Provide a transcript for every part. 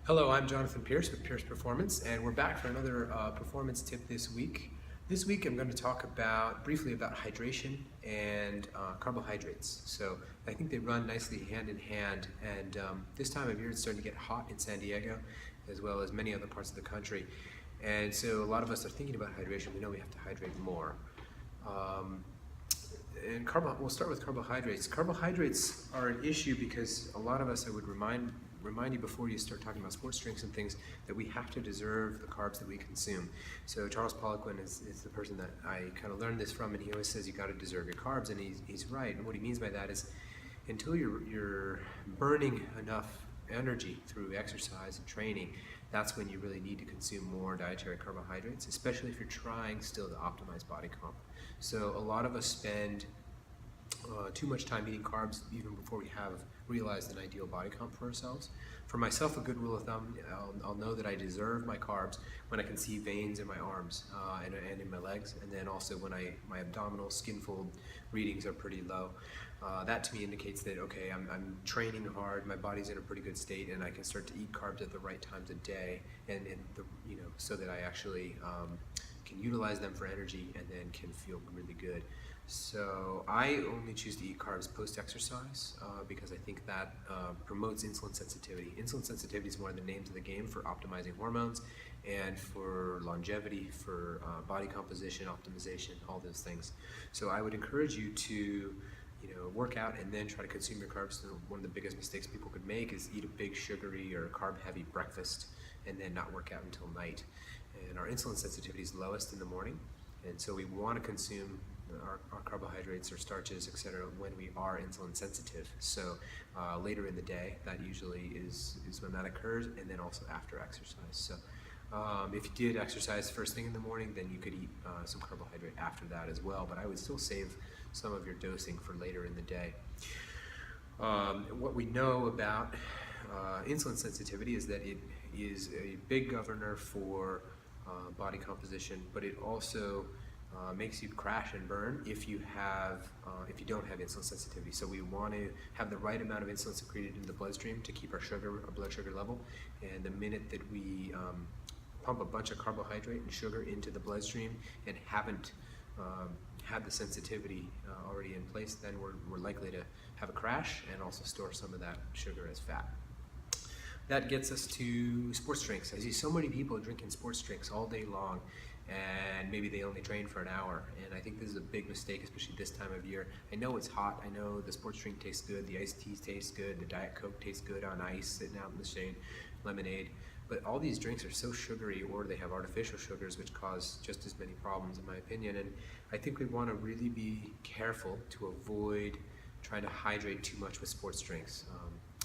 Hello, I'm Jonathan Pierce with Pierce Performance, and we're back for another performance tip this week. This week I'm going to talk briefly about hydration and carbohydrates. So I think they run nicely hand in hand, and this time of year it's starting to get hot in San Diego as well as many other parts of the country. And so a lot of us are thinking about hydration. We know we have to hydrate more. We'll start with carbohydrates. Carbohydrates are an issue because a lot of us, I would remind you before you start talking about sports drinks and things, that we have to deserve the carbs that we consume. So Charles Poliquin is the person that I kind of learned this from, and he always says you got to deserve your carbs, and he's right. And what he means by that is until you're burning enough energy through exercise and training, that's when you really need to consume more dietary carbohydrates, especially if you're trying still to optimize body comp. So a lot of us spend too much time eating carbs even before we have realized an ideal body comp for ourselves. For myself, a good rule of thumb, I'll know that I deserve my carbs when I can see veins in my arms and in my legs, and then also when my abdominal skin fold readings are pretty low. That to me indicates that, okay, I'm training hard, my body's in a pretty good state, and I can start to eat carbs at the right times of day, and so that I actually can utilize them for energy and then can feel really good. So I only choose to eat carbs post-exercise because I think that promotes insulin sensitivity. Insulin sensitivity is one of the names of the game for optimizing hormones and for longevity, for body composition, optimization, all those things. So I would encourage you to work out and then try to consume your carbs. So one of the biggest mistakes people could make is eat a big sugary or carb-heavy breakfast and then not work out until night. And our insulin sensitivity is lowest in the morning, and so we want to consume our carbohydrates or starches, etc., when we are insulin sensitive. So later in the day, that usually is when that occurs, and then also after exercise. So if you did exercise first thing in the morning, then you could eat some carbohydrate after that as well, but I would still save some of your dosing for later in the day. What we know about insulin sensitivity is that it is a big governor for body composition, but it also makes you crash and burn if you don't have insulin sensitivity. So we want to have the right amount of insulin secreted in the bloodstream to keep our blood sugar level. And the minute that we pump a bunch of carbohydrate and sugar into the bloodstream and haven't had the sensitivity already in place, then we're likely to have a crash and also store some of that sugar as fat. That gets us to sports drinks. I see so many people drinking sports drinks all day long, and maybe they only train for an hour. And I think this is a big mistake, especially this time of year. I know it's hot. I know the sports drink tastes good. The iced teas taste good. The Diet Coke tastes good on ice, sitting out in the shade, lemonade. But all these drinks are so sugary, or they have artificial sugars, which cause just as many problems, in my opinion. And I think we want to really be careful to avoid trying to hydrate too much with sports drinks.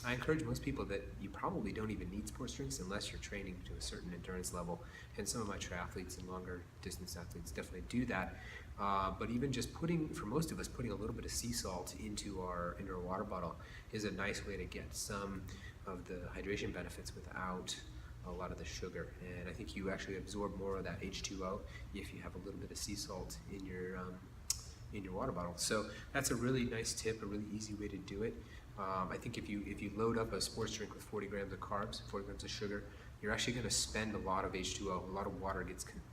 I encourage most people that you probably don't even need sports drinks unless you're training to a certain endurance level, and some of my triathletes and longer distance athletes definitely do that. But even just for most of us, putting a little bit of sea salt into our water bottle is a nice way to get some of the hydration benefits without a lot of the sugar. And I think you actually absorb more of that H2O if you have a little bit of sea salt in your water bottle. So that's a really nice tip, a really easy way to do it. I think if you load up a sports drink with 40 grams of carbs, 40 grams of sugar, you're actually going to spend a lot of H2O. A lot of water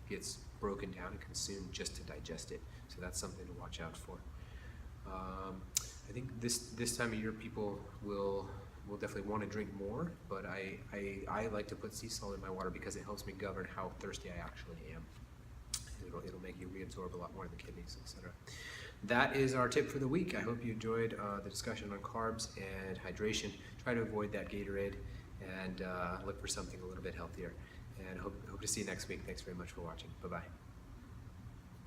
gets broken down and consumed just to digest it. So that's something to watch out for. I think this time of year people will definitely want to drink more, but I like to put sea salt in my water because it helps me govern how thirsty I actually am. It'll make you reabsorb a lot more in the kidneys, etc. That is our tip for the week. I hope you enjoyed the discussion on carbs and hydration. Try to avoid that Gatorade and look for something a little bit healthier. And hope to see you next week. Thanks very much for watching. Bye-bye.